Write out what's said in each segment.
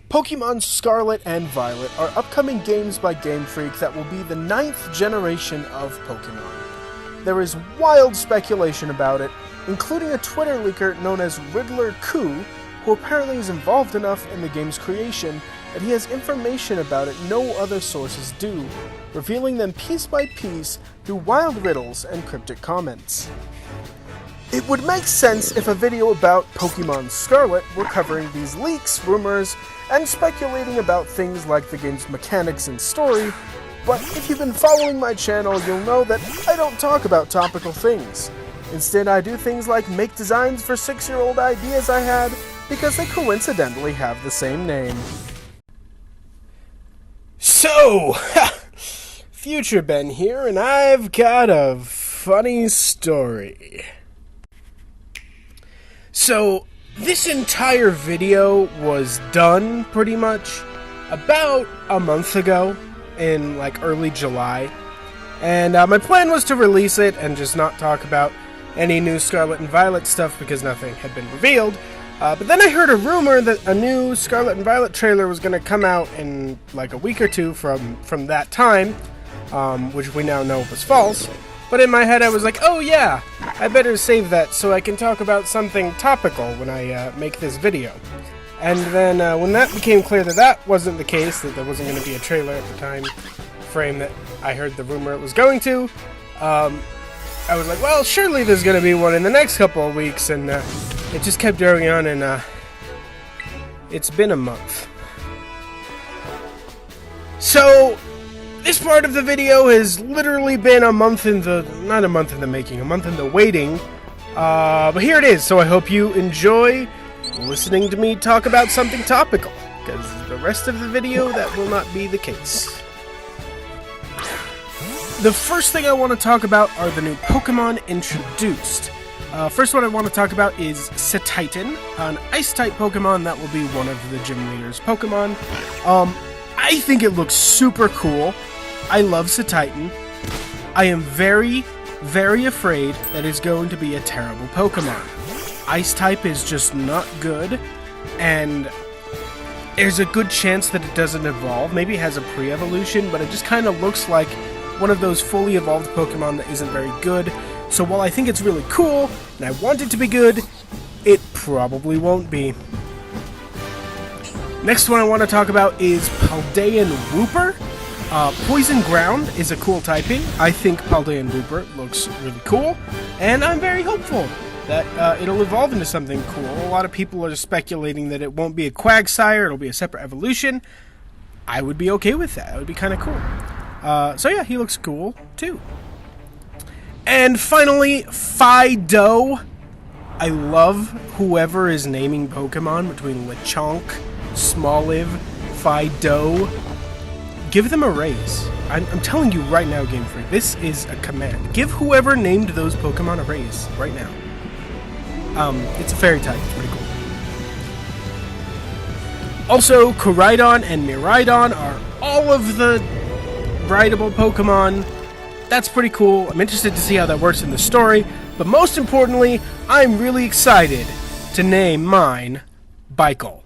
Pokemon Scarlet and Violet are upcoming games by Game Freak that will be the 9th generation of Pokemon. There is wild speculation about it, including a Twitter leaker known as Riddler Koo, who apparently is involved enough in the game's creation that he has information about it no other sources do, revealing them piece by piece through wild riddles and cryptic comments. It would make sense if a video about Pokemon Scarlet were covering these leaks, rumors, and speculating about things like the game's mechanics and story, but if you've been following my channel, you'll know that I don't talk about topical things. Instead, I do things like make designs for 6-year-old ideas I had because they coincidentally have the same name. So, Future Ben here, and I've got a funny story. So, this entire video was done, pretty much, about a month ago, in, early July. And my plan was to release it and just not talk about any new Scarlet and Violet stuff because nothing had been revealed. But then I heard a rumor that a new Scarlet and Violet trailer was going to come out in, a week or two from that time, which we now know was false. But in my head I was like, oh yeah, I better save that so I can talk about something topical when I make this video. And then when that became clear that that wasn't the case, that there wasn't going to be a trailer at the time frame that I heard the rumor it was going to, I was like, well, surely there's going to be one in the next couple of weeks, and it just kept going on, and it's been a month. So, this part of the video has literally been a month in the, not a month in the making, a month in the waiting, but here it is, so I hope you enjoy listening to me talk about something topical, because the rest of the video, that will not be the case. The first thing I want to talk about are the new Pokemon introduced. First one I want to talk about is Cetitan, an Ice-type Pokemon that will be one of the gym leader's Pokemon. I think it looks super cool. I love Cetitan. I am very, very afraid that it's going to be a terrible Pokemon. Ice-type is just not good, and there's a good chance that it doesn't evolve. Maybe it has a pre-evolution, but it just kind of looks like one of those fully evolved Pokemon that isn't very good. So while I think it's really cool, and I want it to be good, it probably won't be. Next one I want to talk about is Paldean Wooper. Poison Ground is a cool typing. I think Paldean Wooper looks really cool, and I'm very hopeful that it'll evolve into something cool. A lot of people are speculating that it won't be a Quagsire, it'll be a separate evolution. I would be okay with that. That would be kind of cool. So yeah, he looks cool, too. And finally, Fidough. I love whoever is naming Pokemon between Lechonk, Smoliv, Fidough. Give them a raise. I'm telling you right now, Game Freak, this is a command. Give whoever named those Pokemon a raise right now. It's a fairy type. It's pretty cool. Also, Koraidon and Miraidon are all of the rideable Pokemon. That's pretty cool. I'm interested to see how that works in the story, but most importantly, I'm really excited to name mine Baikel.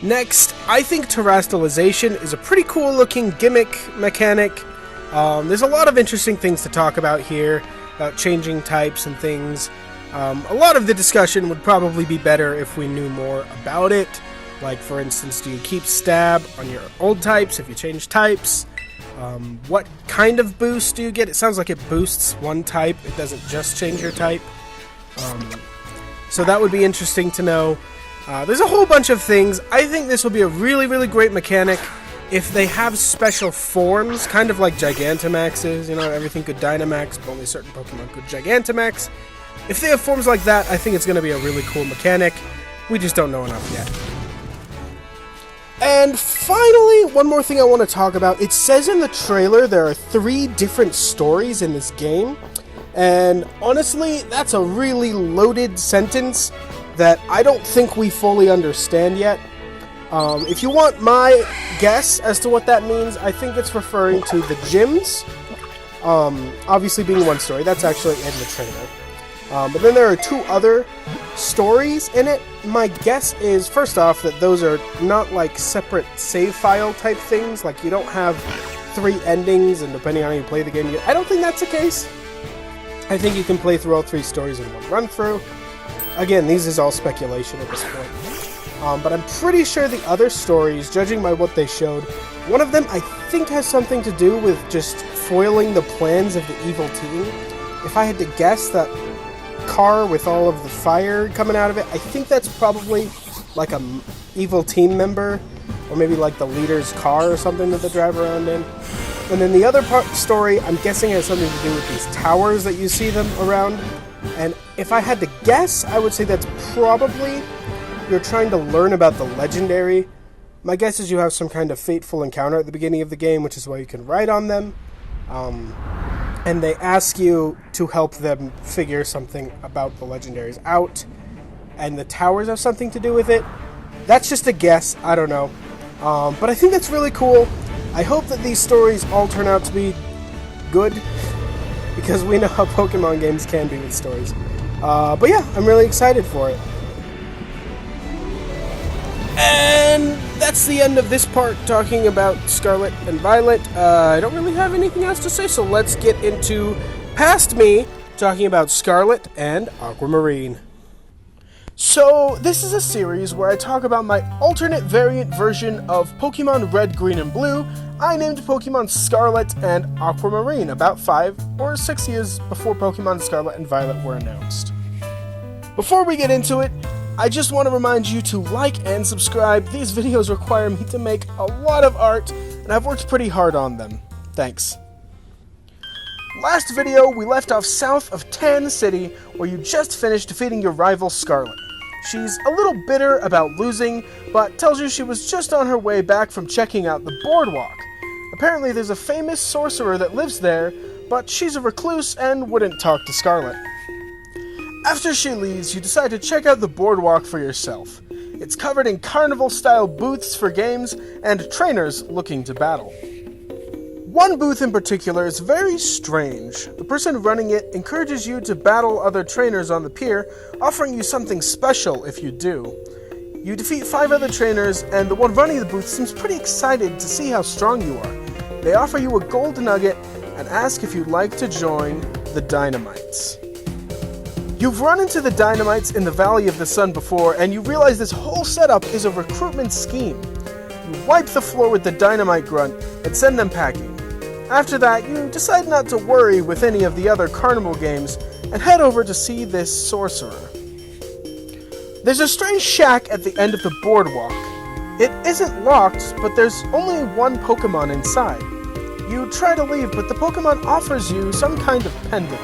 Next, I think terastallization is a pretty cool looking gimmick mechanic. There's a lot of interesting things to talk about here, about changing types and things. A lot of the discussion would probably be better if we knew more about it. Like, for instance, do you keep stab on your old types if you change types? What kind of boost do you get? It sounds like it boosts one type. It doesn't just change your type. So that would be interesting to know. There's a whole bunch of things. I think this will be a really, really great mechanic if they have special forms, kind of like Gigantamaxes. You know, everything could Dynamax, but only certain Pokemon could Gigantamax. If they have forms like that, I think it's going to be a really cool mechanic. We just don't know enough yet. And finally, one more thing I want to talk about. It says in the trailer there are 3 different stories in this game. And honestly, that's a really loaded sentence that I don't think we fully understand yet. If you want my guess as to what that means, I think it's referring to the gyms. Obviously being one story. That's actually in the trailer. But then there are 2 other stories in it, my guess is, first off, that those are not like separate save file type things, like you don't have 3 endings, and depending on how you play the game, I don't think that's the case. I think you can play through all 3 stories in one run-through. Again, these is all speculation at this point. But I'm pretty sure the other stories, judging by what they showed, one of them I think has something to do with just foiling the plans of the evil team. If I had to guess, that car with all of the fire coming out of it, I think that's probably like a evil team member, or maybe like the leader's car or something that they drive around in. And then the other story, I'm guessing, has something to do with these towers that you see them around. And if I had to guess, I would say that's probably you're trying to learn about the legendary. My guess is you have some kind of fateful encounter at the beginning of the game, which is why you can ride on them. And they ask you to help them figure something about the legendaries out. And the towers have something to do with it. That's just a guess. I don't know. But I think that's really cool. I hope that these stories all turn out to be good, because we know how Pokemon games can be with stories. But yeah, I'm really excited for it. And that's the end of this part, talking about Scarlet and Violet. I don't really have anything else to say, so let's get into past me, talking about Scarlet and Aquamarine. So, this is a series where I talk about my alternate variant version of Pokemon Red, Green, and Blue. I named Pokemon Scarlet and Aquamarine about 5 or 6 years before Pokemon Scarlet and Violet were announced. Before we get into it, I just want to remind you to like and subscribe. These videos require me to make a lot of art, and I've worked pretty hard on them. Thanks. Last video, we left off south of Tan City, where you just finished defeating your rival Scarlet. She's a little bitter about losing, but tells you she was just on her way back from checking out the boardwalk. Apparently there's a famous sorcerer that lives there, but she's a recluse and wouldn't talk to Scarlet. After she leaves, you decide to check out the boardwalk for yourself. It's covered in carnival-style booths for games and trainers looking to battle. One booth in particular is very strange. The person running it encourages you to battle other trainers on the pier, offering you something special if you do. You defeat 5 other trainers, and the one running the booth seems pretty excited to see how strong you are. They offer you a gold nugget and ask if you'd like to join the Dynamites. You've run into the Dynamites in the Valley of the Sun before, and you realize this whole setup is a recruitment scheme. You wipe the floor with the Dynamite Grunt and send them packing. After that, you decide not to worry with any of the other carnival games and head over to see this sorcerer. There's a strange shack at the end of the boardwalk. It isn't locked, but there's only one Pokemon inside. You try to leave, but the Pokemon offers you some kind of pendant.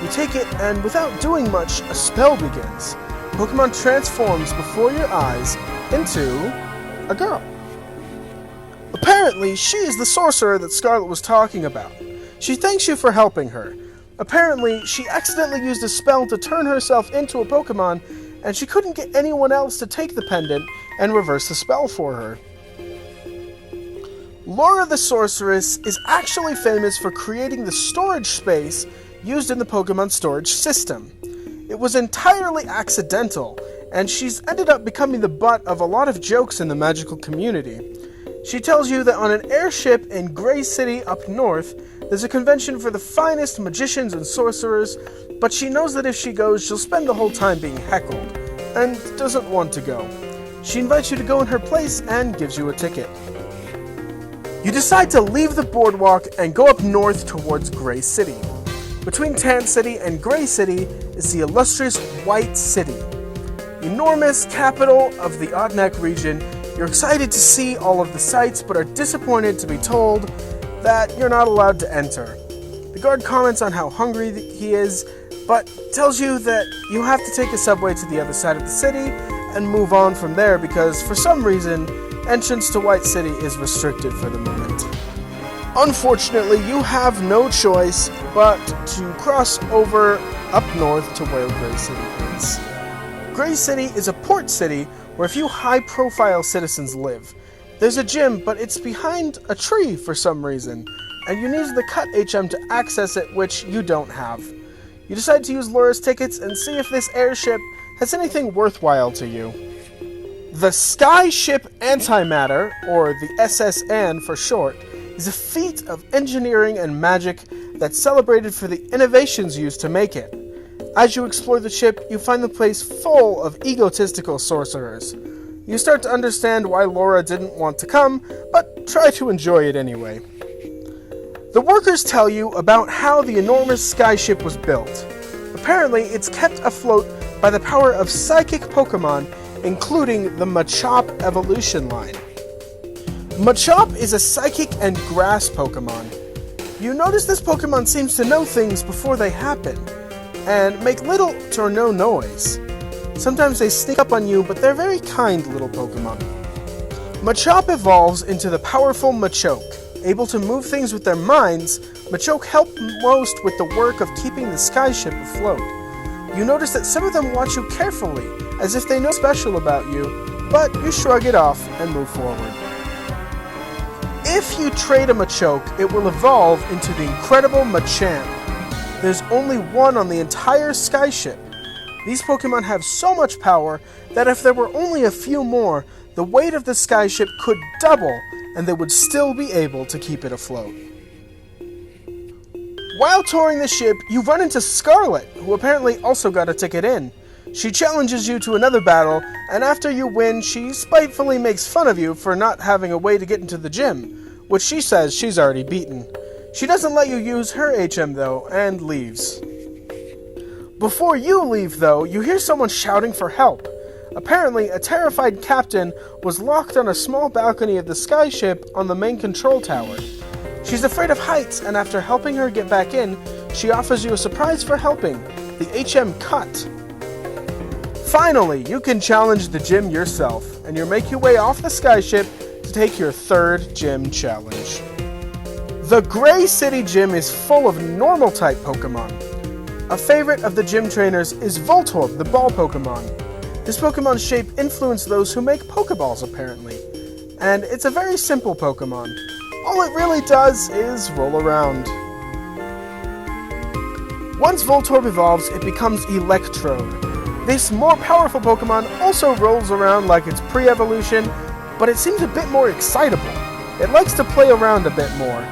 You take it, and without doing much, a spell begins. Pokemon transforms before your eyes into a girl. Apparently, she is the sorcerer that Scarlet was talking about. She thanks you for helping her. Apparently, she accidentally used a spell to turn herself into a Pokemon, and she couldn't get anyone else to take the pendant and reverse the spell for her. Laura the Sorceress is actually famous for creating the storage space used in the Pokemon storage system. It was entirely accidental, and she's ended up becoming the butt of a lot of jokes in the magical community. She tells you that on an airship in Gray City up north, there's a convention for the finest magicians and sorcerers, but she knows that if she goes, she'll spend the whole time being heckled, and doesn't want to go. She invites you to go in her place and gives you a ticket. You decide to leave the boardwalk and go up north towards Gray City. Between Tan City and Gray City is the illustrious White City. Enormous capital of the Otnak region. You're excited to see all of the sights, but are disappointed to be told that you're not allowed to enter. The guard comments on how hungry he is, but tells you that you have to take a subway to the other side of the city and move on from there because, for some reason, entrance to White City is restricted for the moment. Unfortunately, you have no choice but to cross over up north to where Gray City is. Gray City is a port city where a few high-profile citizens live. There's a gym, but it's behind a tree for some reason, and you need the Cut HM to access it, which you don't have. You decide to use Laura's tickets and see if this airship has anything worthwhile to you. The Skyship Antimatter, or the SSN for short, is a feat of engineering and magic that's celebrated for the innovations used to make it. As you explore the ship, you find the place full of egotistical sorcerers. You start to understand why Laura didn't want to come, but try to enjoy it anyway. The workers tell you about how the enormous skyship was built. Apparently, it's kept afloat by the power of psychic Pokemon, including the Machop evolution line. Machop is a psychic and grass Pokemon. You notice this Pokemon seems to know things before they happen, and make little or no noise. Sometimes they sneak up on you, but they're very kind little Pokemon. Machop evolves into the powerful Machoke. Able to move things with their minds, Machoke help most with the work of keeping the skyship afloat. You notice that some of them watch you carefully, as if they know special about you, but you shrug it off and move forward. If you trade a Machoke, it will evolve into the incredible Machamp. There's only one on the entire skyship. These Pokemon have so much power that if there were only a few more, the weight of the skyship could double and they would still be able to keep it afloat. While touring the ship, you run into Scarlet, who apparently also got a ticket in. She challenges you to another battle, and after you win, she spitefully makes fun of you for not having a way to get into the gym, which she says she's already beaten. She doesn't let you use her HM though, and leaves. Before you leave though, you hear someone shouting for help. Apparently, a terrified captain was locked on a small balcony of the skyship on the main control tower. She's afraid of heights, and after helping her get back in, she offers you a surprise for helping, the HM Cut. Finally, you can challenge the gym yourself, and you make your way off the skyship to take your third gym challenge. The Gray City Gym is full of normal-type Pokemon. A favorite of the gym trainers is Voltorb, the ball Pokemon. This Pokemon's shape influenced those who make Pokeballs, apparently. And it's a very simple Pokemon. All it really does is roll around. Once Voltorb evolves, it becomes Electrode. This more powerful Pokemon also rolls around like it's pre-evolution, but it seems a bit more excitable. It likes to play around a bit more.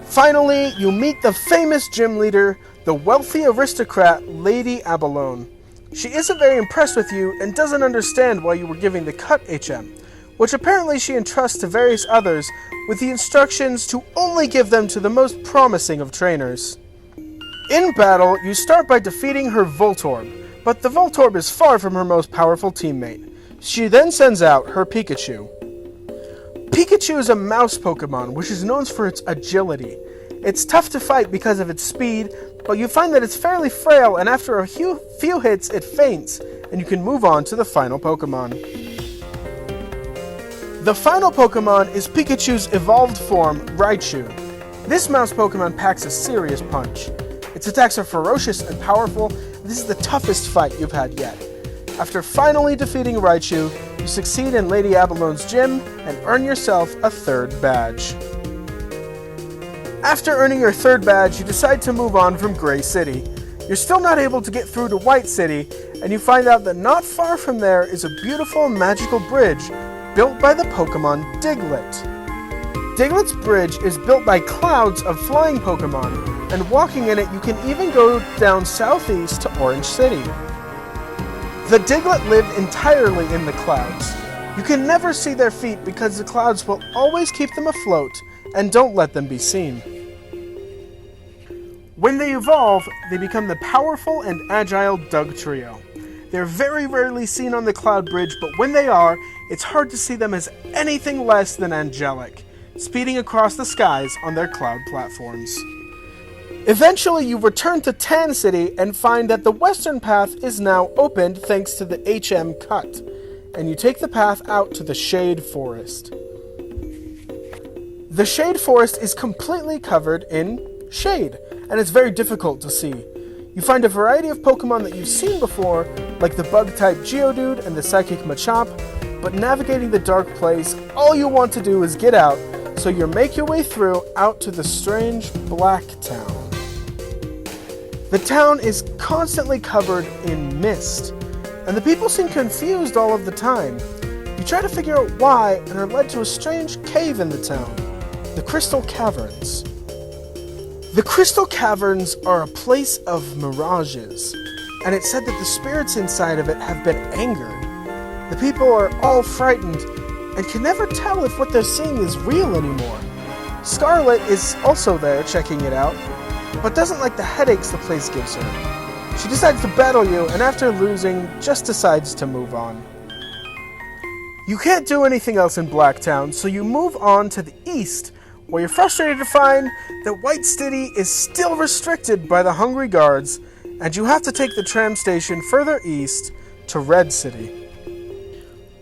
Finally, you meet the famous gym leader, the wealthy aristocrat, Lady Abalone. She isn't very impressed with you and doesn't understand why you were giving the Cut HM, which apparently she entrusts to various others with the instructions to only give them to the most promising of trainers. In battle, you start by defeating her Voltorb, but the Voltorb is far from her most powerful teammate. She then sends out her Pikachu. Pikachu is a mouse Pokemon, which is known for its agility. It's tough to fight because of its speed, but you find that it's fairly frail, and after a few hits, it faints, and you can move on to the final Pokemon. The final Pokemon is Pikachu's evolved form, Raichu. This mouse Pokemon packs a serious punch. Its attacks are ferocious and powerful, and this is the toughest fight you've had yet. After finally defeating Raichu, you succeed in Lady Abalone's gym and earn yourself a third badge. After earning your third badge, you decide to move on from Gray City. You're still not able to get through to White City, and you find out that not far from there is a beautiful magical bridge built by the Pokemon Diglett. Diglett's bridge is built by clouds of flying Pokemon, and walking in it you can even go down southeast to Orange City. The Diglett live entirely in the clouds. You can never see their feet because the clouds will always keep them afloat and don't let them be seen. When they evolve, they become the powerful and agile Doug Trio. They're very rarely seen on the Cloud Bridge, but when they are, it's hard to see them as anything less than angelic, speeding across the skies on their cloud platforms. Eventually, you return to Tan City and find that the western path is now opened thanks to the HM Cut, and you take the path out to the Shade Forest. The Shade Forest is completely covered in shade, and it's very difficult to see. You find a variety of Pokemon that you've seen before, like the Bug-type Geodude and the Psychic Machop, but navigating the dark place, all you want to do is get out, so you make your way through out to the strange Black Town. The The town is constantly covered in mist, and the people seem confused all of the time. You try to figure out why and are led to a strange cave in the town, the Crystal Caverns. The Crystal Caverns are a place of mirages, and it's said that the spirits inside of it have been angered. The people are all frightened and can never tell if what they're seeing is real anymore. Scarlet is also there checking it out, but doesn't like the headaches the place gives her. She decides to battle you, and after losing, just decides to move on. You can't do anything else in Blacktown, so you move on to the east, where you're frustrated to find that White City is still restricted by the hungry guards, and you have to take the tram station further east to Red City.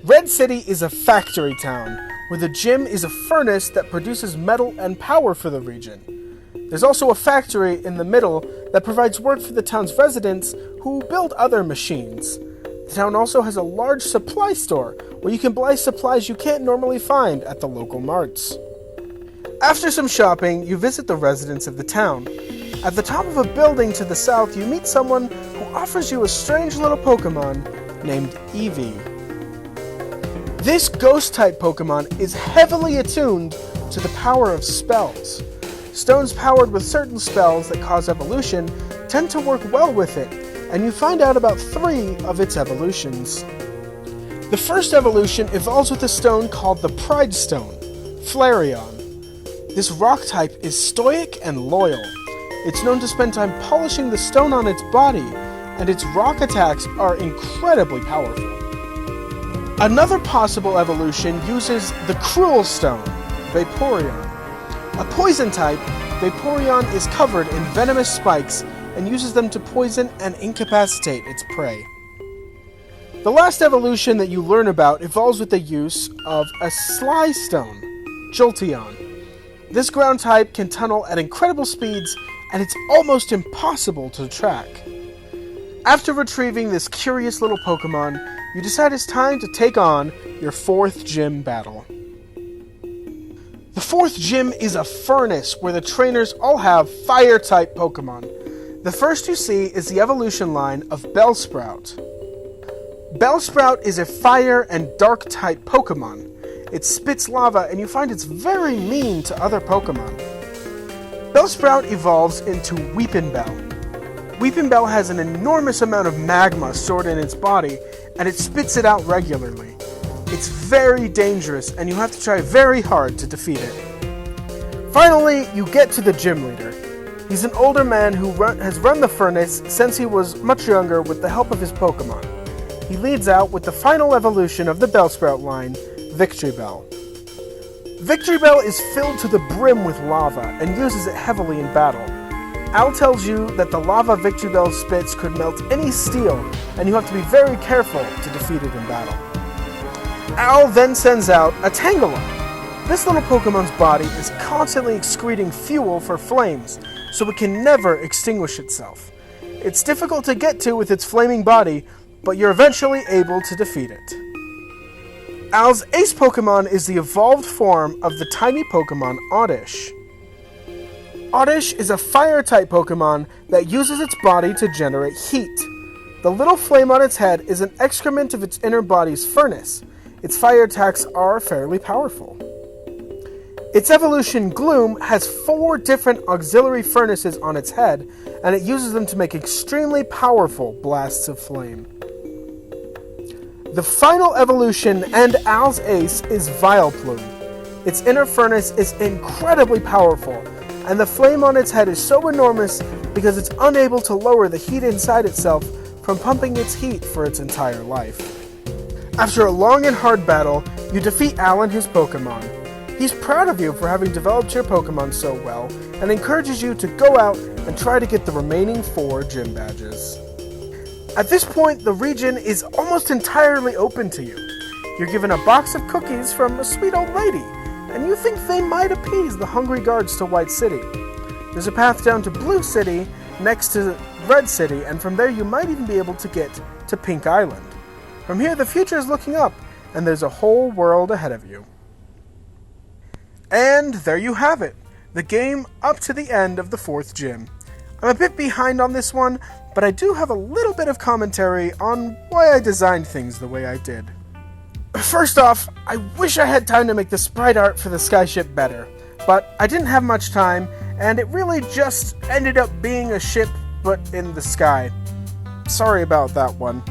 Red City is a factory town, where the gym is a furnace that produces metal and power for the region. There's also a factory in the middle that provides work for the town's residents who build other machines. The town also has a large supply store where you can buy supplies you can't normally find at the local marts. After some shopping, you visit the residents of the town. At the top of a building to the south, you meet someone who offers you a strange little Pokemon named Eevee. This ghost-type Pokemon is heavily attuned to the power of spells. Stones powered with certain spells that cause evolution tend to work well with it, and you find out about 3 of its evolutions. The first evolution evolves with a stone called the Pride Stone, Flareon. This rock type is stoic and loyal. It's known to spend time polishing the stone on its body, and its rock attacks are incredibly powerful. Another possible evolution uses the Cruel Stone, Vaporeon. A poison type, Vaporeon is covered in venomous spikes and uses them to poison and incapacitate its prey. The last evolution that you learn about evolves with the use of a Sly Stone, Jolteon. This ground type can tunnel at incredible speeds, and it's almost impossible to track. After retrieving this curious little Pokemon, you decide it's time to take on your 4th gym battle. The 4th gym is a furnace where the trainers all have Fire-type Pokemon. The first you see is the evolution line of Bellsprout. Bellsprout is a Fire and Dark-type Pokemon. It spits lava, and you find it's very mean to other Pokemon. Bellsprout evolves into Weepinbell. Weepinbell has an enormous amount of magma stored in its body, and it spits it out regularly. It's very dangerous, and you have to try very hard to defeat it. Finally, you get to the gym leader. He's an older man who has run the furnace since he was much younger with the help of his Pokemon. He leads out with the final evolution of the Bellsprout line, Victreebel. Victreebel is filled to the brim with lava and uses it heavily in battle. Al tells you that the lava Victreebel spits could melt any steel, and you have to be very careful to defeat it in battle. Al then sends out a Tangela. This little Pokemon's body is constantly excreting fuel for flames, so it can never extinguish itself. It's difficult to get to with its flaming body, but you're eventually able to defeat it. Al's ace Pokemon is the evolved form of the tiny Pokemon Oddish. Oddish is a Fire-type Pokemon that uses its body to generate heat. The little flame on its head is an excrement of its inner body's furnace. Its fire attacks are fairly powerful. Its evolution, Gloom, has 4 different auxiliary furnaces on its head, and it uses them to make extremely powerful blasts of flame. The final evolution and Al's ace is Vileplume. Its inner furnace is incredibly powerful, and the flame on its head is so enormous because it's unable to lower the heat inside itself from pumping its heat for its entire life. After a long and hard battle, you defeat Al and his Pokemon. He's proud of you for having developed your Pokemon so well, and encourages you to go out and try to get the remaining 4 gym badges. At this point, the region is almost entirely open to you. You're given a box of cookies from a sweet old lady, and you think they might appease the hungry guards to White City. There's a path down to Blue City next to Red City, and from there you might even be able to get to Pink Island. From here, the future is looking up, and there's a whole world ahead of you. And there you have it, the game up to the end of the 4th gym. I'm a bit behind on this one, but I do have a little bit of commentary on why I designed things the way I did. First off, I wish I had time to make the sprite art for the skyship better, but I didn't have much time, and it really just ended up being a ship, but in the sky. Sorry about that one.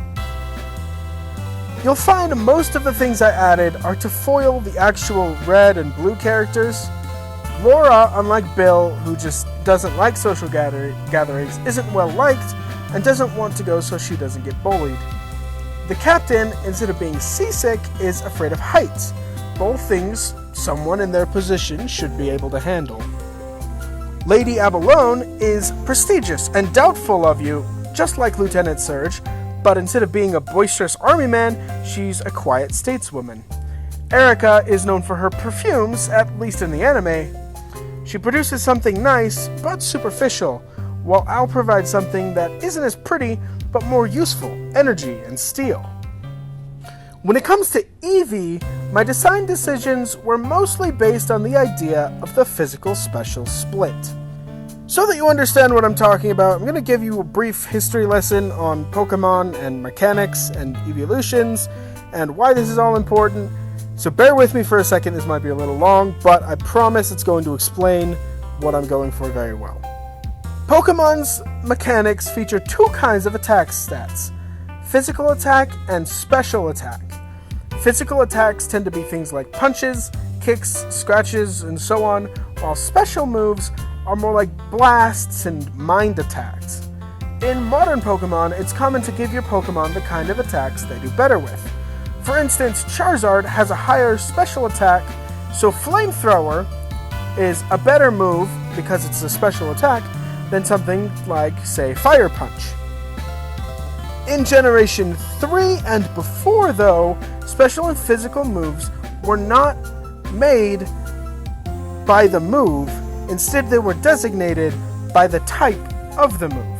You'll find most of the things I added are to foil the actual red and blue characters. Laura, unlike Bill, who just doesn't like social gatherings, isn't well liked, and doesn't want to go so she doesn't get bullied. The captain, instead of being seasick, is afraid of heights, both things someone in their position should be able to handle. Lady Abalone is prestigious and doubtful of you, just like Lieutenant Surge, but instead of being a boisterous army man, she's a quiet stateswoman. Erica is known for her perfumes, at least in the anime. She produces something nice, but superficial, while Al provides something that isn't as pretty, but more useful, energy and steel. When it comes to Eevee, my design decisions were mostly based on the idea of the physical special split. So that you understand what I'm talking about, I'm going to give you a brief history lesson on Pokemon and mechanics and evolutions and why this is all important. So bear with me for a second, this might be a little long, but I promise it's going to explain what I'm going for very well. Pokemon's mechanics feature two kinds of attack stats: physical attack and special attack. Physical attacks tend to be things like punches, kicks, scratches, and so on, while special moves are more like blasts and mind attacks. In modern Pokemon, it's common to give your Pokemon the kind of attacks they do better with. For instance, Charizard has a higher special attack, so Flamethrower is a better move because it's a special attack than something like, say, Fire Punch. In Generation 3 and before, though, special and physical moves were not made by the move. Instead, they were designated by the type of the move.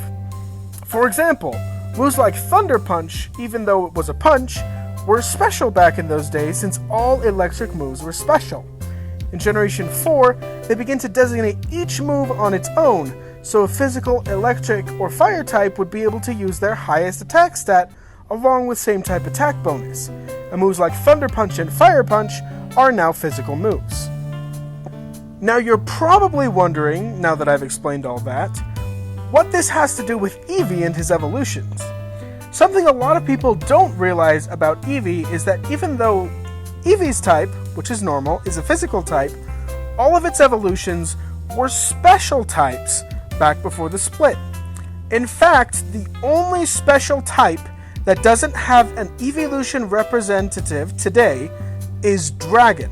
For example, moves like Thunder Punch, even though it was a punch, were special back in those days since all electric moves were special. In Generation 4, they begin to designate each move on its own, so a physical, electric, or fire type would be able to use their highest attack stat along with same type attack bonus, and moves like Thunder Punch and Fire Punch are now physical moves. Now you're probably wondering, now that I've explained all that, what this has to do with Eevee and his evolutions. Something a lot of people don't realize about Eevee is that even though Eevee's type, which is normal, is a physical type, all of its evolutions were special types back before the split. In fact, the only special type that doesn't have an evolution representative today is Dragon.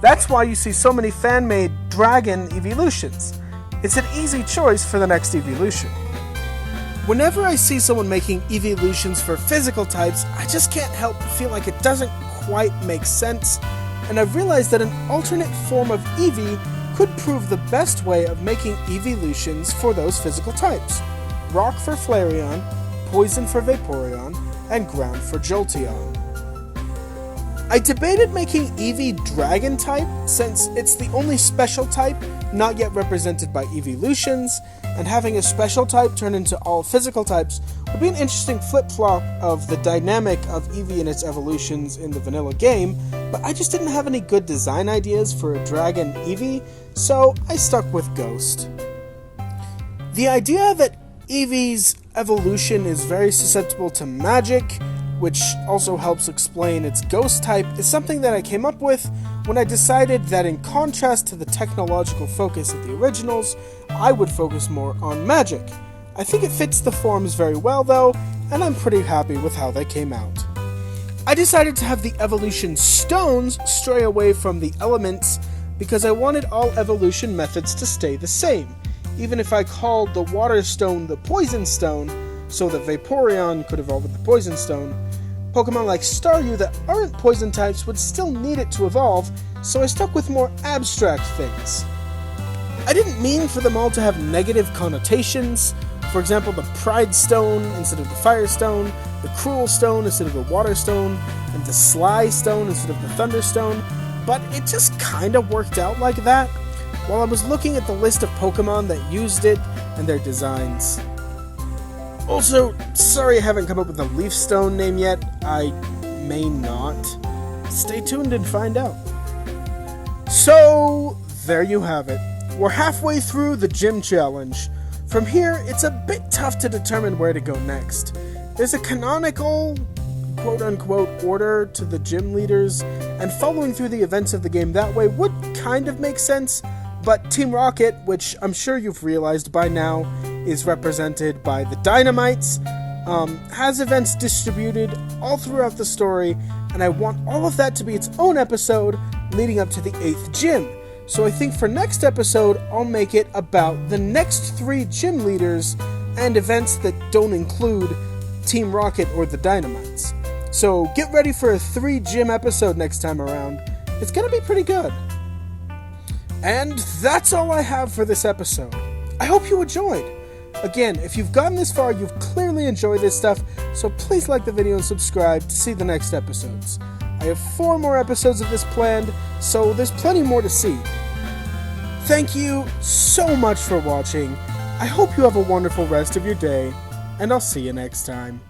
That's why you see so many fan-made Dragon evolutions. It's an easy choice for the next evolution. Whenever I see someone making evolutions for physical types, I just can't help but feel like it doesn't quite make sense, and I've realized that an alternate form of Eevee could prove the best way of making evolutions for those physical types. Rock for Flareon, Poison for Vaporeon, and Ground for Jolteon. I debated making Eevee Dragon type since it's the only special type not yet represented by evolutions, and having a special type turn into all physical types would be an interesting flip-flop of the dynamic of Eevee and its evolutions in the vanilla game, but I just didn't have any good design ideas for a Dragon Eevee, so I stuck with Ghost. The idea that Eevee's evolution is very susceptible to magic, which also helps explain its ghost type, is something that I came up with when I decided that in contrast to the technological focus of the originals, I would focus more on magic. I think it fits the forms very well though, and I'm pretty happy with how they came out. I decided to have the evolution stones stray away from the elements because I wanted all evolution methods to stay the same, even if I called the water stone the poison stone, so that Vaporeon could evolve with the poison stone. Pokemon like Staryu that aren't poison types would still need it to evolve, so I stuck with more abstract things. I didn't mean for them all to have negative connotations. For example, the Pride Stone instead of the Fire Stone, the Cruel Stone instead of the Water Stone, and the Sly Stone instead of the Thunder Stone, but it just kinda worked out like that. While I was looking at the list of Pokemon that used it, and their designs. Also, sorry I haven't come up with a Leaf Stone name yet. I may not. Stay tuned and find out. So, there you have it. We're halfway through the gym challenge. From here, it's a bit tough to determine where to go next. There's a canonical, quote-unquote, order to the gym leaders, and following through the events of the game that way would kind of make sense, but Team Rocket, which I'm sure you've realized by now is represented by the Dynamites, has events distributed all throughout the story, and I want all of that to be its own episode leading up to the 8th gym. So I think for next episode, I'll make it about the next 3 gym leaders and events that don't include Team Rocket or the Dynamites. So get ready for a 3 gym episode next time around. It's gonna be pretty good. And that's all I have for this episode. I hope you enjoyed. Again, if you've gotten this far, you've clearly enjoyed this stuff, so please like the video and subscribe to see the next episodes. I have 4 more episodes of this planned, so there's plenty more to see. Thank you so much for watching. I hope you have a wonderful rest of your day, and I'll see you next time.